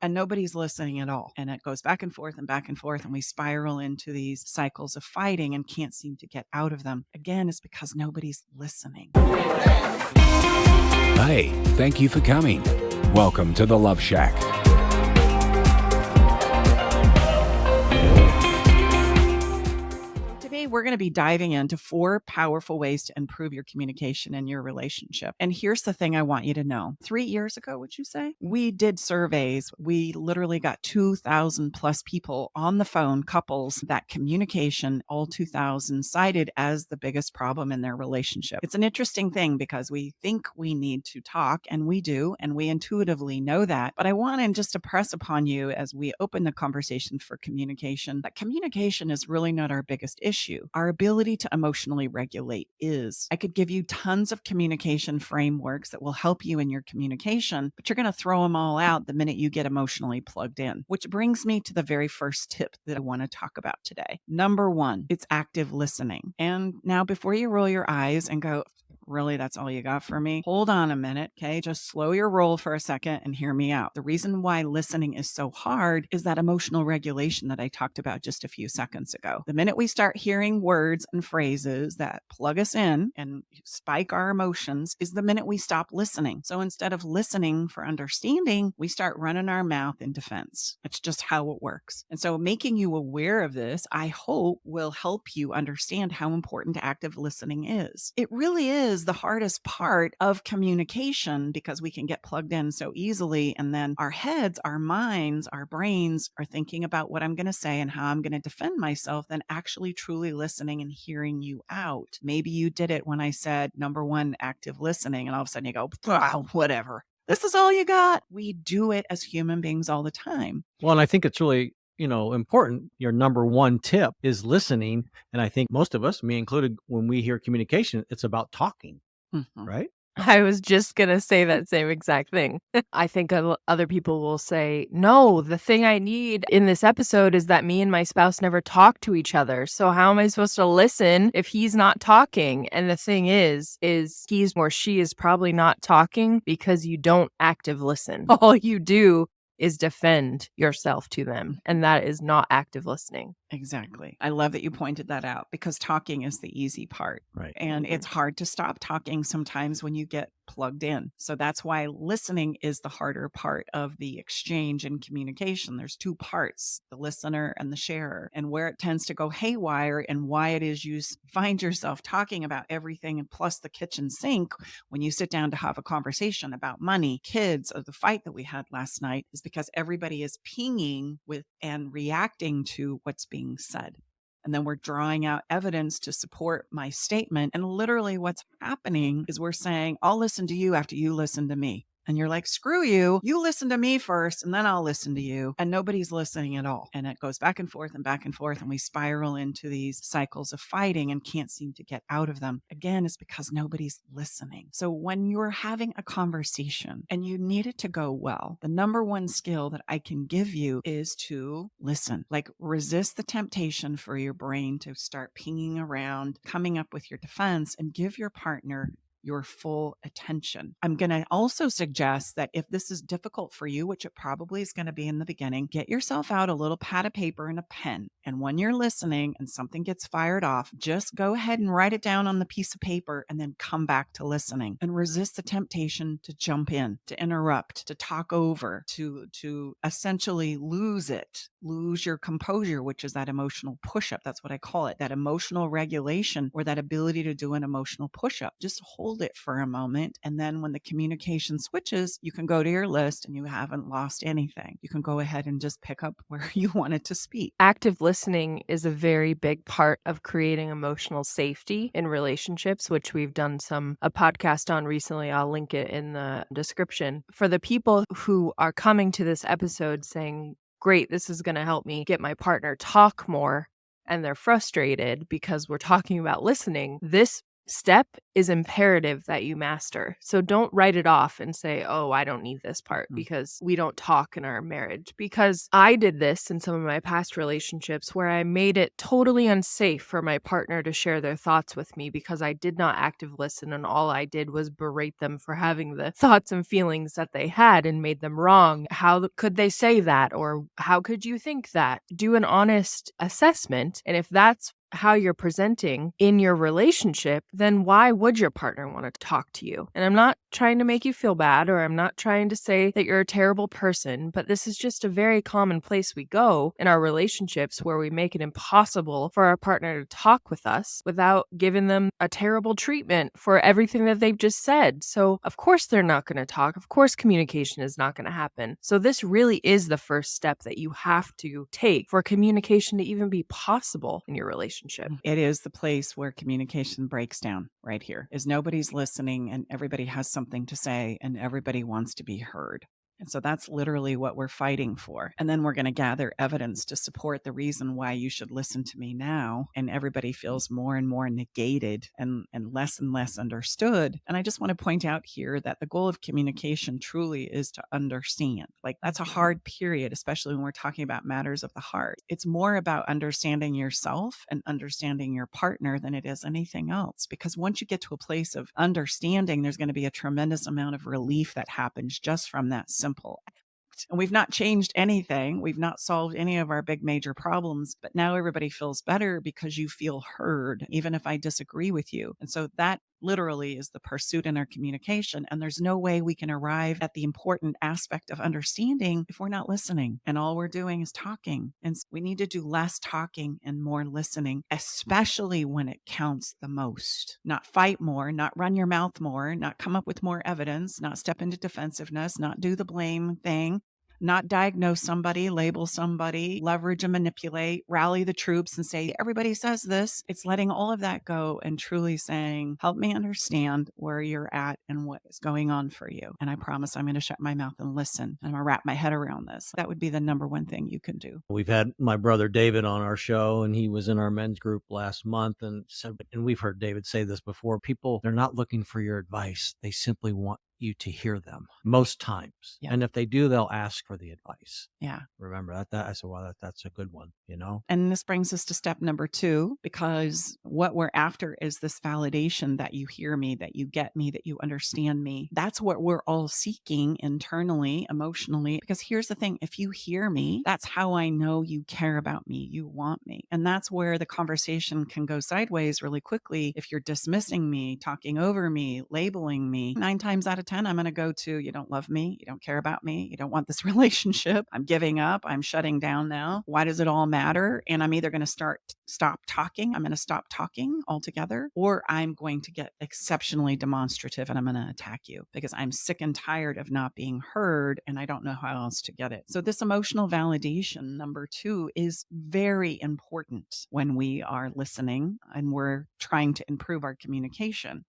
and nobody's listening at all. And it goes back and forth, and we spiral into these cycles of fighting and can't seem to get out of them. Again, it's because nobody's listening. Hi, thank you for coming. Welcome to the Love Shack. Today, we're going to be diving into 4 powerful ways to improve your communication in your relationship. And here's the thing I want you to know. 3 years ago, would you say? We did surveys. We literally got 2,000 plus people on the phone, couples, that communication, all 2,000, cited as the biggest problem in their relationship. It's an interesting thing because we think we need to talk, and we do, and we intuitively know that. But I want to just impress upon you as we open the conversation for communication, that communication is really not our biggest issue. Our ability to emotionally regulate is. I could give you tons of communication frameworks that will help you in your communication, but you're going to throw them all out the minute you get emotionally plugged in, which brings me to the very first tip that I want to talk about today. Number 1, it's active listening. And now before you roll your eyes and go, really, that's all you got for me? Hold on a minute, okay? Just slow your roll for a second and hear me out. The reason why listening is so hard is that emotional regulation that I talked about just a few seconds ago. The minute we start hearing words and phrases that plug us in and spike our emotions is the minute we stop listening. So instead of listening for understanding, we start running our mouth in defense. It's just how it works. And so making you aware of this, I hope, will help you understand how important active listening is. It really is the hardest part of communication because we can get plugged in so easily. And then our heads, our minds, our brains are thinking about what I'm going to say and how I'm going to defend myself than actually truly listening and hearing you out. Maybe you did it when I said, number 1, active listening. And all of a sudden you go, whatever. This is all you got. We do it as human beings all the time. Well, and I think it's really, important. Your number 1 tip is listening. And I think most of us, me included, when we hear communication, it's about talking, right? I was just going to say that same exact thing. I think other people will say, no, the thing I need in this episode is that me and my spouse never talk to each other. So how am I supposed to listen if he's not talking? And the thing is he's or she is probably not talking because you don't active listen. All you do is defend yourself to them. And that is not active listening. Exactly. I love that you pointed that out because talking is the easy part. Right. And it's hard to stop talking sometimes when you get plugged in. So that's why listening is the harder part of the exchange and communication. There's 2 parts, the listener and the sharer, and where it tends to go haywire and why it is you find yourself talking about everything and plus the kitchen sink when you sit down to have a conversation about money, kids, or the fight that we had last night is because everybody is pinging with and reacting to what's being said. And then we're drawing out evidence to support my statement. And literally what's happening is we're saying, I'll listen to you after you listen to me. And you're like, screw you. You listen to me first, and then I'll listen to you. And nobody's listening at all. And it goes back and forth, and we spiral into these cycles of fighting and can't seem to get out of them. Again, it's because nobody's listening. So when you're having a conversation and you need it to go well, the number 1 skill that I can give you is to listen. Like, resist the temptation for your brain to start pinging around, coming up with your defense, and give your partner your full attention. I'm going to also suggest that if this is difficult for you, which it probably is going to be in the beginning, get yourself out a little pad of paper and a pen. And when you're listening and something gets fired off, just go ahead and write it down on the piece of paper and then come back to listening and resist the temptation to jump in, to interrupt, to talk over, to essentially lose your composure, which is that emotional push-up. That's what I call it, that emotional regulation or that ability to do an emotional push-up. Just hold it for a moment. And then when the communication switches, you can go to your list and you haven't lost anything. You can go ahead and just pick up where you wanted to speak. Active listening is a very big part of creating emotional safety in relationships, which we've done a podcast on recently. I'll link it in the description. For the people who are coming to this episode saying, great, this is going to help me get my partner talk more, and they're frustrated because we're talking about listening, this step is imperative that you master. So don't write it off and say, oh, I don't need this part because we don't talk in our marriage. Because I did this in some of my past relationships where I made it totally unsafe for my partner to share their thoughts with me because I did not active listen, and all I did was berate them for having the thoughts and feelings that they had and made them wrong. How could they say that? Or how could you think that? Do an honest assessment. And if that's how you're presenting in your relationship, then why would your partner want to talk to you? And I'm not trying to make you feel bad, or I'm not trying to say that you're a terrible person, but this is just a very common place we go in our relationships where we make it impossible for our partner to talk with us without giving them a terrible treatment for everything that they've just said. So of course they're not going to talk. Of course communication is not going to happen. So this really is the first step that you have to take for communication to even be possible in your relationship. It is the place where communication breaks down right here, is nobody's listening and everybody has something to say and everybody wants to be heard. And so that's literally what we're fighting for. And then we're going to gather evidence to support the reason why you should listen to me now. And everybody feels more and more negated and less understood. And I just want to point out here that the goal of communication truly is to understand. Like, that's a hard period, especially when we're talking about matters of the heart. It's more about understanding yourself and understanding your partner than it is anything else. Because once you get to a place of understanding, there's going to be a tremendous amount of relief that happens just from that simple act. And we've not changed anything. We've not solved any of our big major problems, but now everybody feels better because you feel heard, even if I disagree with you. And so that literally is the pursuit in our communication. And there's no way we can arrive at the important aspect of understanding if we're not listening. And all we're doing is talking. And we need to do less talking and more listening, especially when it counts the most. Not fight more, not run your mouth more, not come up with more evidence, not step into defensiveness, not do the blame thing, not diagnose somebody, label somebody, leverage and manipulate, rally the troops and say, everybody says this. It's letting all of that go and truly saying, help me understand where you're at and what is going on for you. And I promise I'm going to shut my mouth and listen. I'm going to wrap my head around this. That would be the number one thing you can do. We've had my brother David on our show, and he was in our men's group last month. And we've heard David say this before. People, they're not looking for your advice. They simply want you to hear them most times. Yeah. And if they do, they'll ask for the advice. Yeah. Remember that I said, well, that's a good one, you know? And this brings us to step number 2, because what we're after is this validation that you hear me, that you get me, that you understand me. That's what we're all seeking internally, emotionally, because here's the thing. If you hear me, that's how I know you care about me, you want me. And that's where the conversation can go sideways really quickly. If you're dismissing me, talking over me, labeling me, 9 times out of 10, I'm going to go to, you don't love me, you don't care about me, you don't want this relationship, I'm giving up, I'm shutting down now. Why does it all matter? And I'm either going to stop talking, I'm going to stop talking altogether, or I'm going to get exceptionally demonstrative and I'm going to attack you because I'm sick and tired of not being heard and I don't know how else to get it. So this emotional validation, number 2, is very important when we are listening and we're trying to improve our communication.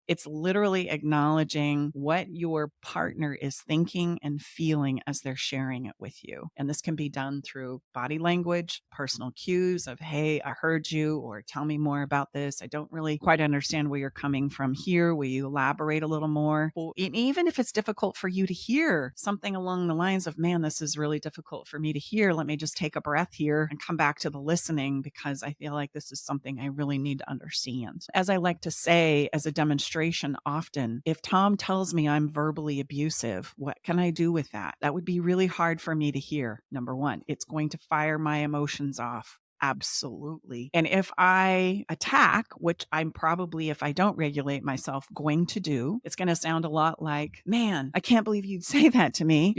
It's literally acknowledging what your partner is thinking and feeling as they're sharing it with you. And this can be done through body language, personal cues of, hey, I heard you, or tell me more about this. I don't really quite understand where you're coming from here. Will you elaborate a little more? Well, and even if it's difficult for you to hear, something along the lines of, man, this is really difficult for me to hear. Let me just take a breath here and come back to the listening because I feel like this is something I really need to understand. As I like to say, as a demonstration, often, if Tom tells me I'm verbally abusive, what can I do with that? That would be really hard for me to hear. Number 1, it's going to fire my emotions off. Absolutely. And if I attack, which I'm probably, if I don't regulate myself, going to do, it's going to sound a lot like, man, I can't believe you'd say that to me.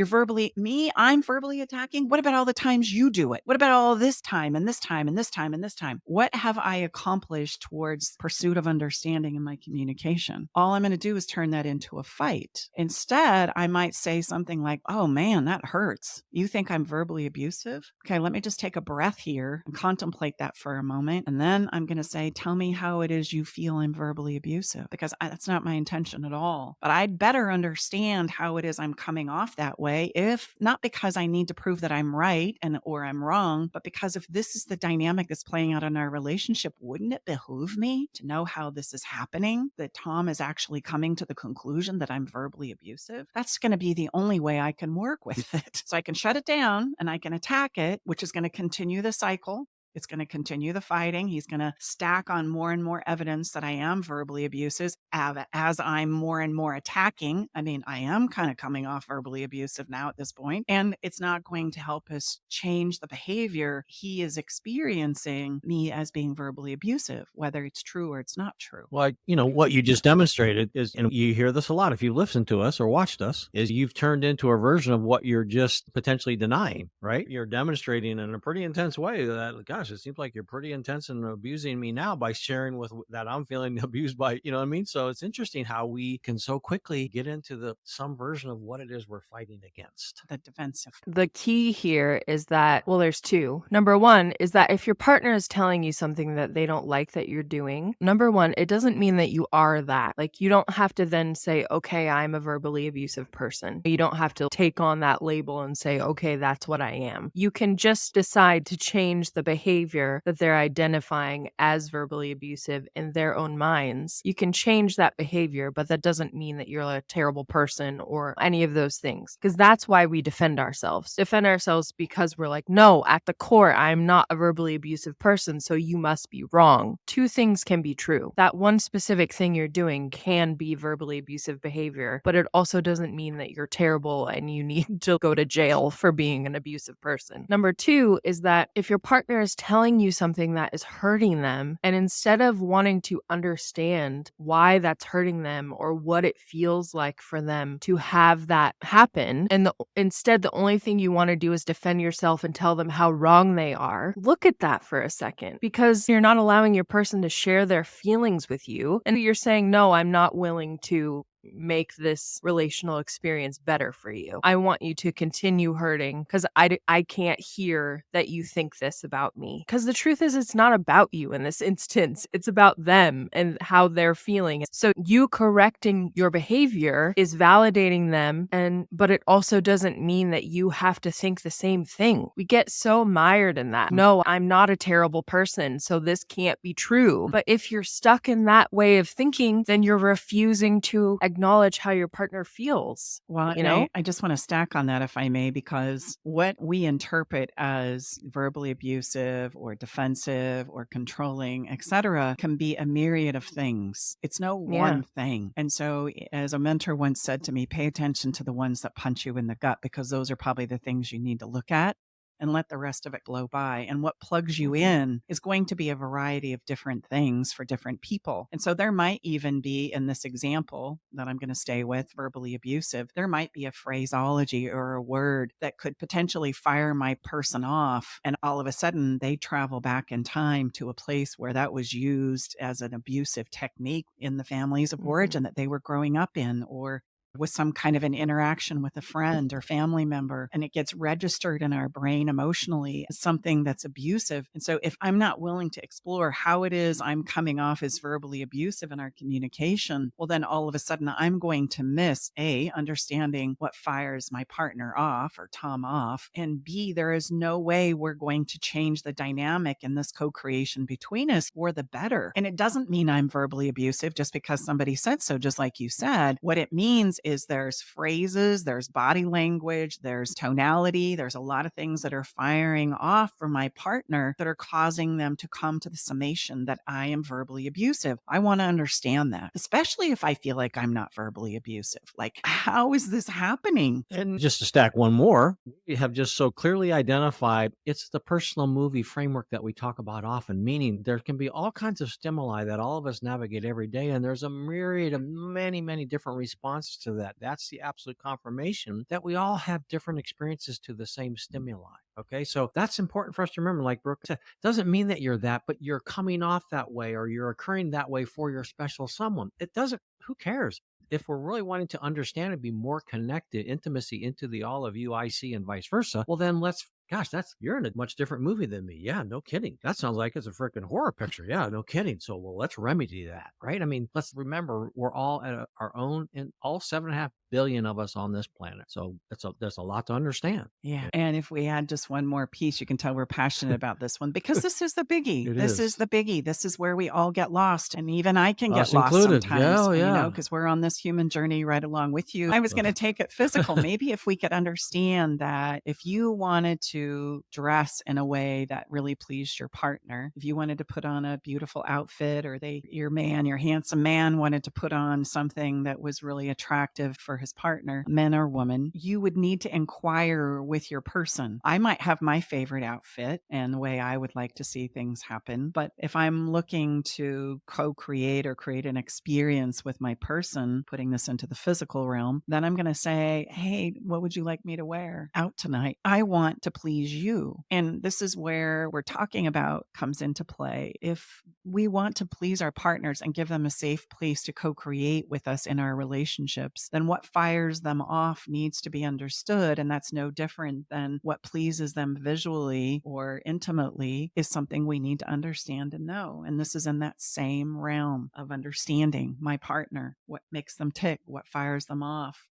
I'm verbally attacking. What about all the times you do it? What about all this time and this time and this time and this time? What have I accomplished towards pursuit of understanding in my communication? All I'm going to do is turn that into a fight. Instead, I might say something like, oh man, that hurts. You think I'm verbally abusive? Okay, let me just take a breath here and contemplate that for a moment. And then I'm going to say, tell me how it is you feel I'm verbally abusive, because that's not my intention at all. But I'd better understand how it is I'm coming off that way, if not because I need to prove that I'm right or I'm wrong, but because if this is the dynamic that's playing out in our relationship, wouldn't it behoove me to know how this is happening? That Tom is actually coming to the conclusion that I'm verbally abusive? That's going to be the only way I can work with it. So I can shut it down and I can attack it, which is going to continue the cycle. It's going to continue the fighting. He's going to stack on more and more evidence that I am verbally abusive as I'm more and more attacking. I mean, I am kind of coming off verbally abusive now at this point, and it's not going to help us change the behavior. He is experiencing me as being verbally abusive, whether it's true or it's not true. Well, what you just demonstrated is, and you hear this a lot if you've listened to us or watched us, is you've turned into a version of what you're just potentially denying, right? You're demonstrating in a pretty intense way that, gosh, it seems like you're pretty intense and abusing me now by sharing with that I'm feeling abused by, you know what I mean? So it's interesting how we can so quickly get into some version of what it is we're fighting against. The defensive. The key here is that, well, there's two. Number one is that if your partner is telling you something that they don't like that you're doing, number one, it doesn't mean that you are that. Like, you don't have to then say, okay, I'm a verbally abusive person. You don't have to take on that label and say, okay, that's what I am. You can just decide to change the behavior that they're identifying as verbally abusive in their own minds. You can change that behavior, but that doesn't mean that you're a terrible person or any of those things, because that's why we defend ourselves. Defend ourselves because we're like, no, at the core, I'm not a verbally abusive person, so you must be wrong. Two things can be true. That one specific thing you're doing can be verbally abusive behavior, but it also doesn't mean that you're terrible and you need to go to jail for being an abusive person. Number two is that if your partner is telling you something that is hurting them, and instead of wanting to understand why that's hurting them or what it feels like for them to have that happen, and instead the only thing you want to do is defend yourself and tell them how wrong they are, look at that for a second, because you're not allowing your person to share their feelings with you, and you're saying, no, I'm not willing to make this relational experience better for you. I want you to continue hurting because I can't hear that you think this about me. Because the truth is, it's not about you in this instance. It's about them and how they're feeling. So you correcting your behavior is validating them, but it also doesn't mean that you have to think the same thing. We get so mired in that. No, I'm not a terrible person, so this can't be true. But if you're stuck in that way of thinking, then you're refusing to acknowledge how your partner feels. Well, I just want to stack on that, if I may, because what we interpret as verbally abusive or defensive or controlling, etc., can be a myriad of things. It's no one thing. And so, as a mentor once said to me, pay attention to the ones that punch you in the gut, because those are probably the things you need to look at, and let the rest of it blow by. And what plugs you in is going to be a variety of different things for different people. And so there might even be, in this example that I'm going to stay with, verbally abusive, there might be a phraseology or a word that could potentially fire my person off. And all of a sudden they travel back in time to a place where that was used as an abusive technique in the families of origin that they were growing up in, or with some kind of an interaction with a friend or family member, and it gets registered in our brain emotionally as something that's abusive. And so if I'm not willing to explore how it is I'm coming off as verbally abusive in our communication, well, then all of a sudden I'm going to miss A, understanding what fires my partner off or Tom off, and B, there is no way we're going to change the dynamic in this co-creation between us for the better. And it doesn't mean I'm verbally abusive just because somebody said so, just like you said. What it means is there's phrases, there's body language, there's tonality, there's a lot of things that are firing off for my partner that are causing them to come to the summation that I am verbally abusive. I want to understand that, especially if I feel like I'm not verbally abusive. Like, how is this happening? And just to stack one more, we have just so clearly identified it's the personal movie framework that we talk about often, meaning there can be all kinds of stimuli that all of us navigate every day, and there's a myriad of many, many different responses to that. That's the absolute confirmation that we all have different experiences to the same stimuli. Okay, so that's important for us to remember. Like Brooke said, doesn't mean that you're that, but you're coming off that way or you're occurring that way for your special someone. It doesn't, who cares? If we're really wanting to understand and be more connected, intimacy into the all of you I see and vice versa, well, then let's Gosh, you're in a much different movie than me. Yeah, no kidding. That sounds like it's a freaking horror picture. Yeah, no kidding. So, well, let's remedy that, right? I mean, let's remember we're all at our own, and all 7.5 billion of us on this planet. So there's a lot to understand. Yeah. And if we add just one more piece, you can tell we're passionate about this one because this is the biggie. It This is is. the biggie. This is where we all get lost. And even I can get Us lost included. sometimes, Yeah, yeah. because we're on this human journey right along with you. I was going to take it physical. Maybe if we could understand that if you wanted to dress in a way that really pleased your partner, if you wanted to put on a beautiful outfit, or your handsome man wanted to put on something that was really attractive for his partner, man or woman, you would need to inquire with your person. I might have my favorite outfit and the way I would like to see things happen. But if I'm looking to co-create or create an experience with my person, putting this into the physical realm, then I'm going to say, hey, what would you like me to wear out tonight? I want to please you. And this is where we're talking about comes into play. If we want to please our partners and give them a safe place to co-create with us in our relationships, then what fires them off needs to be understood. And that's no different than what pleases them visually or intimately is something we need to understand and know. And this is in that same realm of understanding my partner, what makes them tick, what fires them off,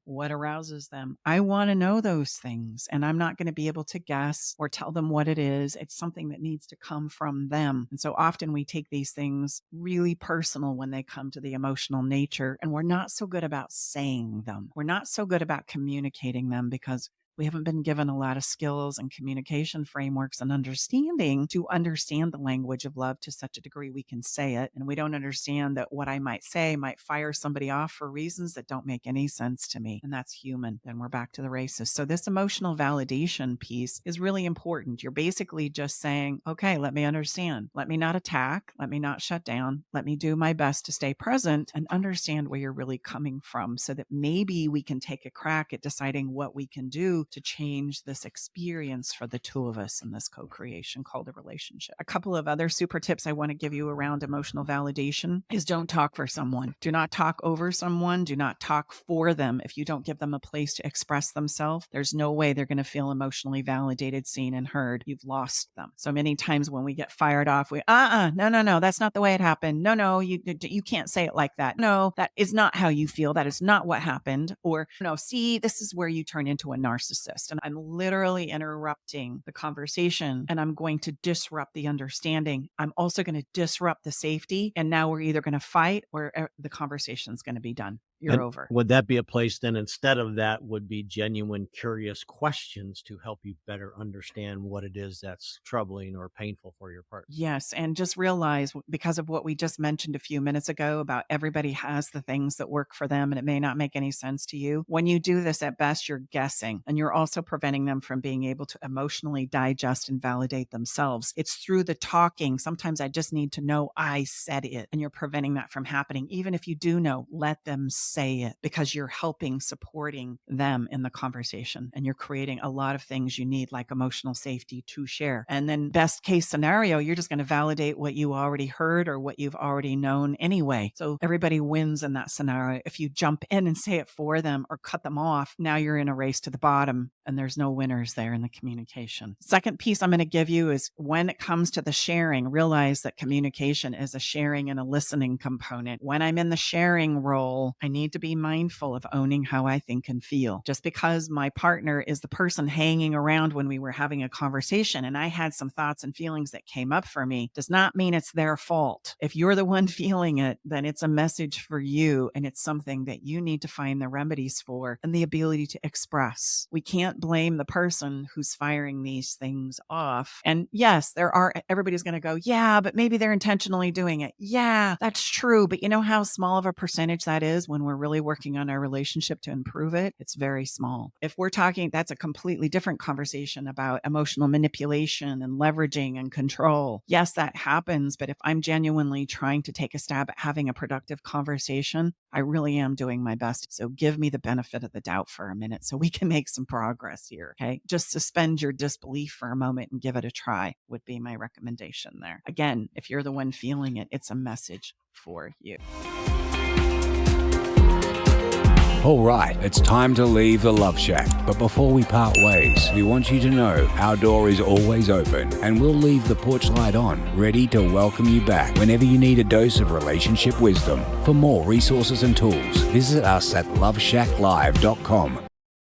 what arouses them. I want to know those things, and I'm not going to be able to guess or tell them what it is. It's something that needs to come from them. And so often we take these things really personal when they come to the emotional nature, and we're not so good about saying them. We're not so good about communicating them because we haven't been given a lot of skills and communication frameworks and understanding to understand the language of love to such a degree we can say it. And we don't understand that what I might say might fire somebody off for reasons that don't make any sense to me. And that's human. Then we're back to the races. So this emotional validation piece is really important. You're basically just saying, okay, let me understand. Let me not attack. Let me not shut down. Let me do my best to stay present and understand where you're really coming from so that maybe we can take a crack at deciding what we can do to change this experience for the two of us in this co-creation called a relationship. A couple of other super tips I want to give you around emotional validation is don't talk for someone. Do not talk over someone. Do not talk for them. If you don't give them a place to express themselves, there's no way they're going to feel emotionally validated, seen, and heard. You've lost them. So many times when we get fired off, no, that's not the way it happened. No, you can't say it like that. No, that is not how you feel. That is not what happened. Or, no, see, this is where you turn into a narcissist. And I'm literally interrupting the conversation, and I'm going to disrupt the understanding. I'm also going to disrupt the safety. And now we're either going to fight or the conversation's going to be done. You're over. Would that be a place then, instead of that, would be genuine, curious questions to help you better understand what it is that's troubling or painful for your partner? Yes. And just realize, because of what we just mentioned a few minutes ago about everybody has the things that work for them and it may not make any sense to you. When you do this, at best, you're guessing, and you're also preventing them from being able to emotionally digest and validate themselves. It's through the talking. Sometimes I just need to know I said it, and you're preventing that from happening. Even if you do know, let them say it, because you're supporting them in the conversation, and you're creating a lot of things you need, like emotional safety to share. And then best case scenario, you're just going to validate what you already heard or what you've already known anyway. So everybody wins in that scenario. If you jump in and say it for them or cut them off, now you're in a race to the bottom, and there's no winners there in the communication. Second piece I'm going to give you is, when it comes to the sharing, realize that communication is a sharing and a listening component. When I'm in the sharing role, I need to be mindful of owning how I think and feel. Just because my partner is the person hanging around when we were having a conversation and I had some thoughts and feelings that came up for me does not mean it's their fault. If you're the one feeling it, then it's a message for you, and it's something that you need to find the remedies for and the ability to express. We can't blame the person who's firing these things off. And yes, everybody's going to go, yeah, but maybe they're intentionally doing it. Yeah, that's true. But you know how small of a percentage that is when we're really working on our relationship to improve it? It's very small. If we're talking, that's a completely different conversation about emotional manipulation and leveraging and control. Yes, that happens. But if I'm genuinely trying to take a stab at having a productive conversation, I really am doing my best. So give me the benefit of the doubt for a minute so we can make some progress here. Okay. Just suspend your disbelief for a moment and give it a try would be my recommendation there. Again, if you're the one feeling it, it's a message for you. All right, it's time to leave the Love Shack. But before we part ways, we want you to know our door is always open and we'll leave the porch light on, ready to welcome you back whenever you need a dose of relationship wisdom. For more resources and tools, visit us at loveshacklive.com.